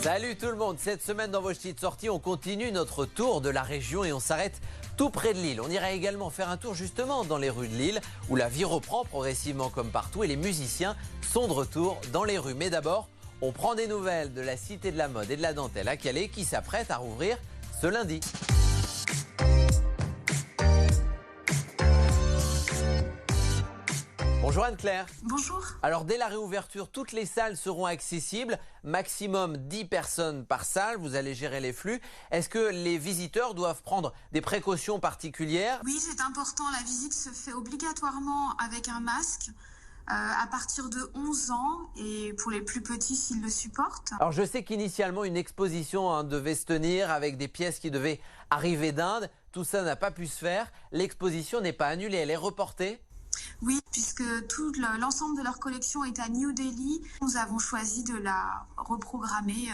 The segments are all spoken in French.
Salut tout le monde, cette semaine dans vos ch'tis de sortie, on continue notre tour de la région et on s'arrête tout près de Lille. On ira également faire un tour justement dans les rues de Lille où la vie reprend progressivement comme partout et les musiciens sont de retour dans les rues. Mais d'abord, on prend des nouvelles de la Cité de la Mode et de la Dentelle à Calais qui s'apprête à rouvrir ce lundi. Bonjour Anne-Claire. Bonjour. Alors dès la réouverture, toutes les salles seront accessibles, maximum 10 personnes par salle, vous allez gérer les flux. Est-ce que les visiteurs doivent prendre des précautions particulières? Oui, c'est important, la visite se fait obligatoirement avec un masque à partir de 11 ans et pour les plus petits s'ils le supportent. Alors je sais qu'initialement une exposition devait se tenir avec des pièces qui devaient arriver d'Inde. Tout ça n'a pas pu se faire. L'exposition n'est pas annulée, elle est reportée. Oui, puisque tout l'ensemble de leur collection est à New Delhi. Nous avons choisi de la reprogrammer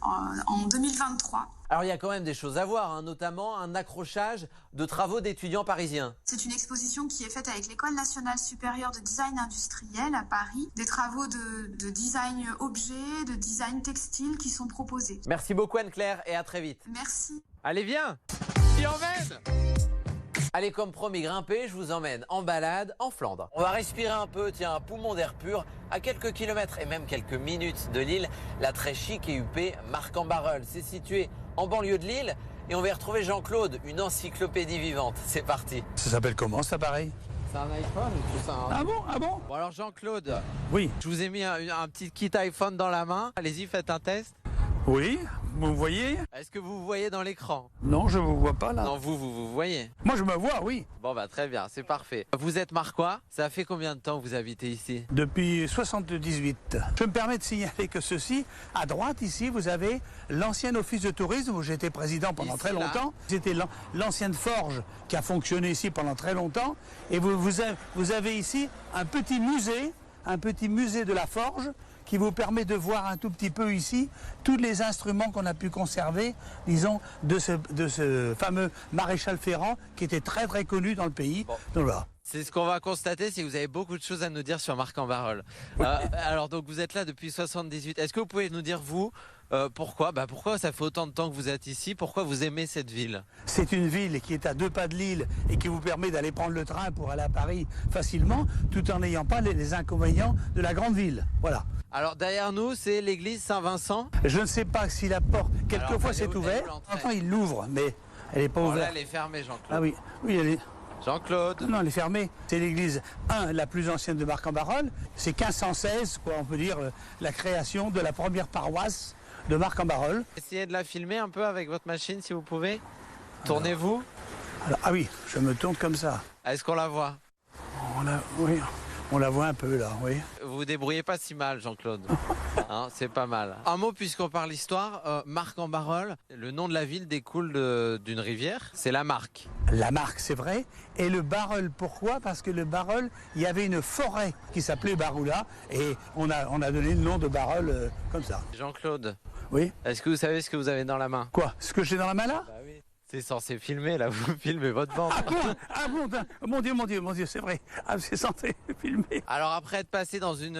en 2023. Alors il y a quand même des choses à voir, notamment un accrochage de travaux d'étudiants parisiens. C'est une exposition qui est faite avec l'École nationale supérieure de design industriel à Paris. Des travaux de design objet, de design textile qui sont proposés. Merci beaucoup Anne-Claire et à très vite. Merci. Allez viens, t'y emmène. Allez, comme promis, grimper, je vous emmène en balade en Flandre. On va respirer un peu, tiens, un poumon d'air pur, à quelques kilomètres et même quelques minutes de Lille, la très chic et huppée Marcq-en-Barœul. C'est situé en banlieue de Lille et on va y retrouver Jean-Claude, une encyclopédie vivante. C'est parti. Ça s'appelle comment, cet appareil? C'est un iPhone, tout ça. Ah bon? Ah bon? Bon alors Jean-Claude, Oui. je vous ai mis un petit kit iPhone dans la main. Allez-y, faites un test. Oui, vous me voyez? Est-ce que vous vous voyez dans l'écran? Non, je vous vois pas là. Non, vous voyez. Moi, je me vois, oui. Bon bah très bien, c'est parfait. Vous êtes marquois? Ça fait combien de temps que vous habitez ici? Depuis 78. Je me permets de signaler que ceci, à droite ici, vous avez l'ancien office de tourisme où j'étais président pendant Ici, très là. longtemps. C'était l'ancienne forge qui a fonctionné ici pendant très longtemps. Et vous avez ici un petit musée de la forge qui vous permet de voir un tout petit peu ici tous les instruments qu'on a pu conserver, disons, de ce fameux maréchal Ferrand qui était très très connu dans le pays. Bon. Donc voilà. C'est ce qu'on va constater, c'est que vous avez beaucoup de choses à nous dire sur Marcq-en-Barœul. Oui. Alors donc vous êtes là depuis 78. Est-ce que vous pouvez nous dire vous pourquoi ça fait autant de temps que vous êtes ici? Pourquoi vous aimez cette ville? C'est une ville qui est à 2 pas de Lille et qui vous permet d'aller prendre le train pour aller à Paris facilement, tout en n'ayant pas les inconvénients de la grande ville. Voilà. Alors derrière nous, c'est l'église Saint-Vincent. Je ne sais pas si la porte, quelquefois elle est c'est où- elle est ouvert, où l'entrée? enfin il l'ouvre, mais elle n'est pas Bon, là, ouverte. elle est fermée, Jean-Claude. Ah oui, oui, elle est. Jean-Claude. Non, elle est fermée. C'est l'église, la plus ancienne de Marcq-en-Barœul. C'est 1516, quoi, on peut dire, la création de la première paroisse de Marcq-en-Barœul. Essayez de la filmer un peu avec votre machine si vous pouvez. Tournez-vous. Alors, ah oui, je me tourne comme ça. Est-ce qu'on la voit? Oui, on la voit un peu là, oui. Vous vous débrouillez pas si mal, Jean-Claude. Hein, c'est pas mal. Un mot puisqu'on parle histoire. Marcq-en-Barœul, le nom de la ville découle d'une rivière. C'est la Marque. La Marque, c'est vrai. Et le Barœul, pourquoi? Parce que le Barœul, il y avait une forêt qui s'appelait Baroula. Et on a donné le nom de Barœul comme ça. Jean-Claude, Oui. est-ce que vous savez ce que vous avez dans la main? Quoi? Ce que j'ai dans la main là? Bah oui. C'est censé filmer, là, vous filmez votre bande. Ah bon? Ah bon? Mon Dieu, c'est vrai. Ah, c'est censé filmer. Alors après être passé dans une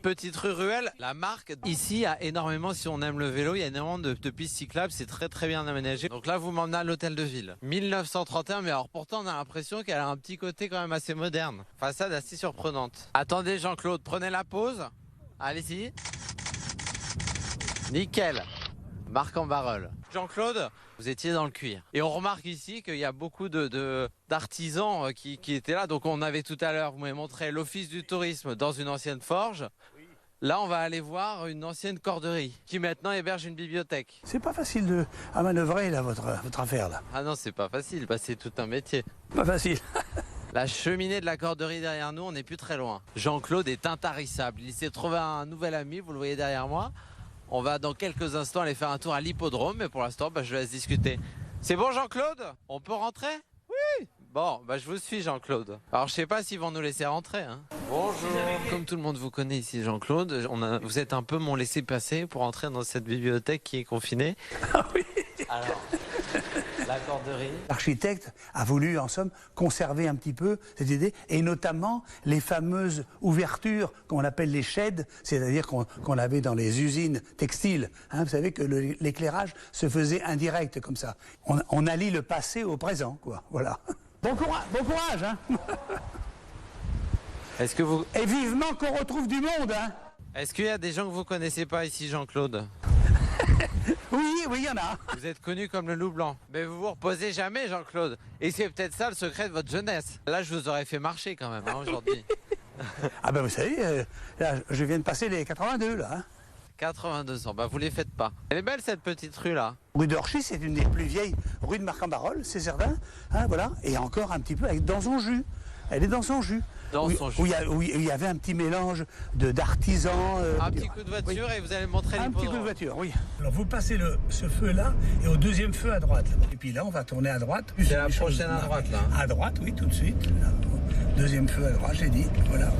petite rue ruelle, la Marque, ici, a énormément, si on aime le vélo, il y a énormément de pistes cyclables, c'est très très bien aménagé. Donc là, vous m'emmenez à l'hôtel de ville. 1931, mais alors pourtant, on a l'impression qu'elle a un petit côté quand même assez moderne. Façade assez surprenante. Attendez Jean-Claude, prenez la pause. Allez-y. Nickel. Marcq-en-Barœul. Jean-Claude, vous étiez dans le cuir. Et on remarque ici qu'il y a beaucoup d'artisans qui étaient là. Donc on avait tout à l'heure, vous m'avez montré l'office du tourisme dans une ancienne forge. Là, on va aller voir une ancienne corderie qui maintenant héberge une bibliothèque. C'est pas facile à manœuvrer là, votre affaire là. Ah non, c'est pas facile, c'est tout un métier. Pas facile. La cheminée de la corderie derrière nous, on n'est plus très loin. Jean-Claude est intarissable. Il s'est trouvé un nouvel ami, vous le voyez derrière moi. On va dans quelques instants aller faire un tour à l'hippodrome, mais pour l'instant, je laisse discuter. C'est bon Jean-Claude? On peut rentrer? Oui. Bon, je vous suis Jean-Claude. Alors je sais pas s'ils vont nous laisser rentrer. Hein. Bonjour. Comme tout le monde vous connaît ici Jean-Claude, vous êtes un peu mon laissez-passer pour entrer dans cette bibliothèque qui est confinée. Ah oui. Alors, La corderie. L'architecte a voulu, en somme, conserver un petit peu cette idée, et notamment les fameuses ouvertures qu'on appelle les sheds, c'est-à-dire qu'on avait dans les usines textiles. Hein, vous savez que l'éclairage se faisait indirect comme ça. On allie le passé au présent, quoi. Voilà. Bon courage, hein. Est-ce que vous... Et vivement qu'on retrouve du monde, hein. Est-ce qu'il y a des gens que vous connaissez pas ici, Jean-Claude? Oui, il y en a. Vous êtes connu comme le loup blanc. Mais vous vous reposez jamais, Jean-Claude. Et c'est peut-être ça le secret de votre jeunesse. Là, je vous aurais fait marcher quand même, hein, aujourd'hui. Ah ben vous savez, là, je viens de passer les 82, là. Hein. 82 ans, bah vous les faites pas. Elle est belle cette petite rue là. Rue d'Orchy, c'est une des plus vieilles rues de Marc-en-Barœul, c'est certain. Hein, voilà. Et encore un petit peu dans son jus. Elle est dans son jus. Dans son jus. Où il y avait un petit mélange d'artisans. Un petit coup de voiture et vous allez montrer un l'hippodrome. petit coup de voiture, oui. Alors vous passez ce feu-là et au deuxième feu à droite. Là. Et puis là, on va tourner à droite. C'est la prochaine à droite là. À droite, oui, tout de suite. Là. Deuxième feu à droite, j'ai dit. Voilà.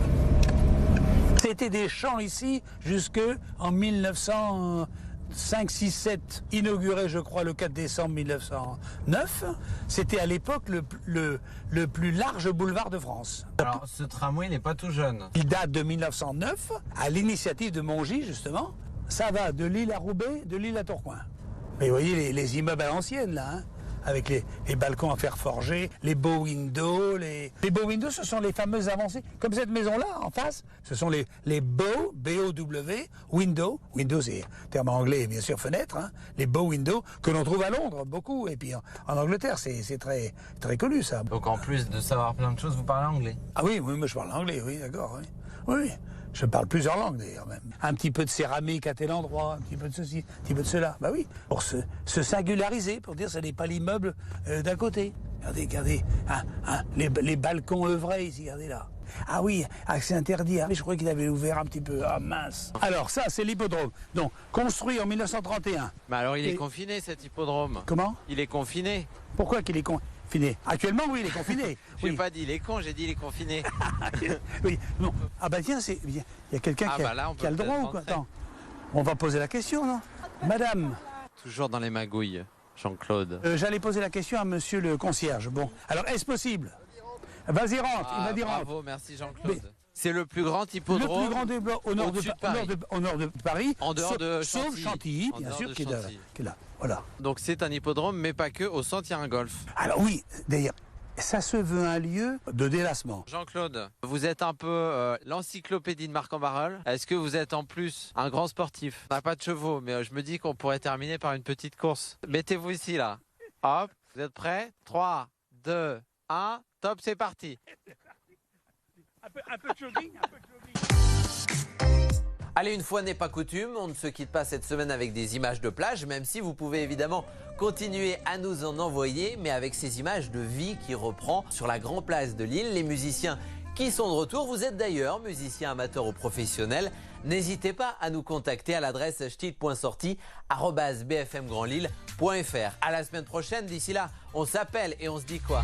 C'était des champs ici jusque en 1905, 6, 7, inauguré je crois le 4 décembre 1909. C'était à l'époque le plus large boulevard de France. Alors ce tramway n'est pas tout jeune. Il date de 1909, à l'initiative de Mongy justement. Ça va de Lille à Roubaix, de Lille à Tourcoing. Mais vous voyez les immeubles à l'ancienne là, hein, avec les balcons à fer forgé, les bow windows. Les bow windows, ce sont les fameuses avancées. Comme cette maison-là, en face, ce sont les bow, B-O-W, window. Window, c'est terme anglais, bien sûr, fenêtre. Hein, les bow windows que l'on trouve à Londres, beaucoup. Et puis en Angleterre, c'est très, très connu, ça. Donc en plus de savoir plein de choses, vous parlez anglais? Ah oui, moi je parle anglais, oui, d'accord. Oui. Oui. Je parle plusieurs langues d'ailleurs même. Un petit peu de céramique à tel endroit, un petit peu de ceci, un petit peu de cela. Bah oui, pour se singulariser, pour dire que ce n'est pas l'immeuble d'à côté. Regardez, les balcons œuvrés ici, regardez là. Ah oui, accès interdit. Mais je croyais qu'il avait ouvert un petit peu. Ah mince. Alors ça, c'est l'hippodrome. Donc, construit en 1931. Mais alors il est confiné cet hippodrome. Comment? Il est confiné. Pourquoi qu'il est confiné? Actuellement, oui, il est confiné. J'ai pas dit il est con, j'ai dit il est confiné. Oui, non. Ah bah tiens, il y a quelqu'un qui a le droit ou quoi? Attends, on va poser la question, non? Madame. Toujours dans les magouilles, Jean-Claude. J'allais poser la question à monsieur le concierge. Bon, alors est-ce possible? Vas-y, rentre, il m'a dit rentre. Bravo, merci Jean-Claude. C'est le plus grand hippodrome. Le plus grand au nord de Paris. En dehors de Chantilly. Sauf Chantilly, bien sûr, qui est là. Voilà. Donc c'est un hippodrome, mais pas que. Au centre, il y a un golf. Alors oui, d'ailleurs, ça se veut un lieu de délassement. Jean-Claude, vous êtes un peu l'encyclopédie de Marc-en-Barœul. Est-ce que vous êtes en plus un grand sportif? On n'a pas de chevaux, mais je me dis qu'on pourrait terminer par une petite course. Mettez-vous ici, là. Hop, vous êtes prêts? 3, 2, 1, top, c'est parti. Un peu de jogging, Allez, une fois n'est pas coutume, on ne se quitte pas cette semaine avec des images de plage, même si vous pouvez évidemment continuer à nous en envoyer, mais avec ces images de vie qui reprend sur la grande place de Lille. Les musiciens qui sont de retour, vous êtes d'ailleurs musiciens amateurs ou professionnels, n'hésitez pas à nous contacter à l'adresse ch'tit.sortie@bfmgrandlille.fr. À la semaine prochaine, d'ici là, on s'appelle et on se dit quoi?